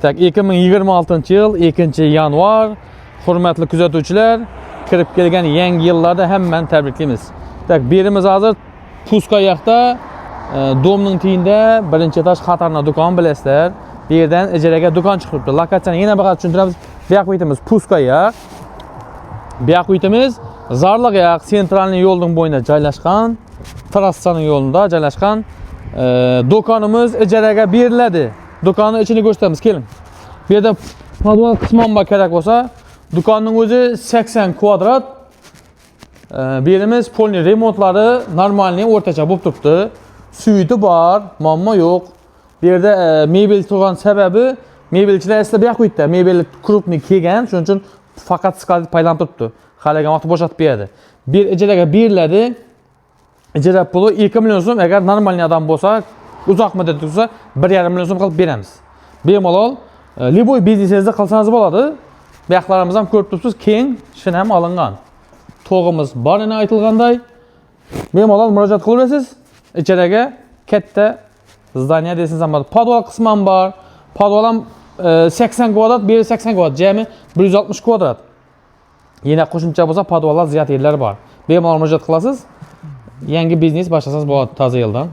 Tak 2026-yıl 2-yanvar. Hurmatli kuzatuvchilar, kirib kelgan yangi yillarda hammani tabriklaymiz. Tak birimiz hozir Puskayaqda domning tiyinda birinchi etaj xatarna do'kon bilasizlar. Bu yerdan ijaraga do'kon chiqibdi. Lokatsiyani yana bir qat tushuntiramiz. Bu yoq aytamiz Puskayaq. Bu yoq aytamiz Zarliqyaq sentralniy yo'lning bo'yida joylashgan, trassaning yo'lida joylashgan do'konimiz ijaraga beriladi. Do'konning ichini ko'rsatamiz, keling. Bu yerda podval qismon bor kerak bo'lsa, do'konning o'zi 80 kvadrat. Bu yerimiz polni remontlari normalniy o'rtacha bo'lib turibdi. Suyuti bor, muammo yo'q. Bu yerda mebel turgan sababi mebelchilar esa bu yoq qo'ydi. Mebel krupni kelgan, shuning uchun faqat skalit paylanib turibdi. Qalagan vaqtda bo'shatib beradi. Bir ijaraga beriladi. Ijara puli 2 million so'm, agar normalniy odam bo'lsa, uzoq muddat tursa 1,5 million so'm qilib beramiz. Bemalol liboy biznesingizni qilsangiz bo'ladi. Bu yoqlarimiz ham ko'rib turibsiz, keng, shin ham olingan. To'g'imiz bor ena aytilganday. Bemalol murojaat qilaverasiz. Ijaraga katta zdaniya desangiz ham bo'ladi. Podval qismi ham bor. Podval ham 80 kvadrat, beri 80 kvadrat, jami 160 kvadrat. Yana qo'shimcha bo'lsa podvallar ziyat yerlar bor. Bemalol murojaat qilasiz. Yangi biznes boshlasangiz bo'ladi toza yildan.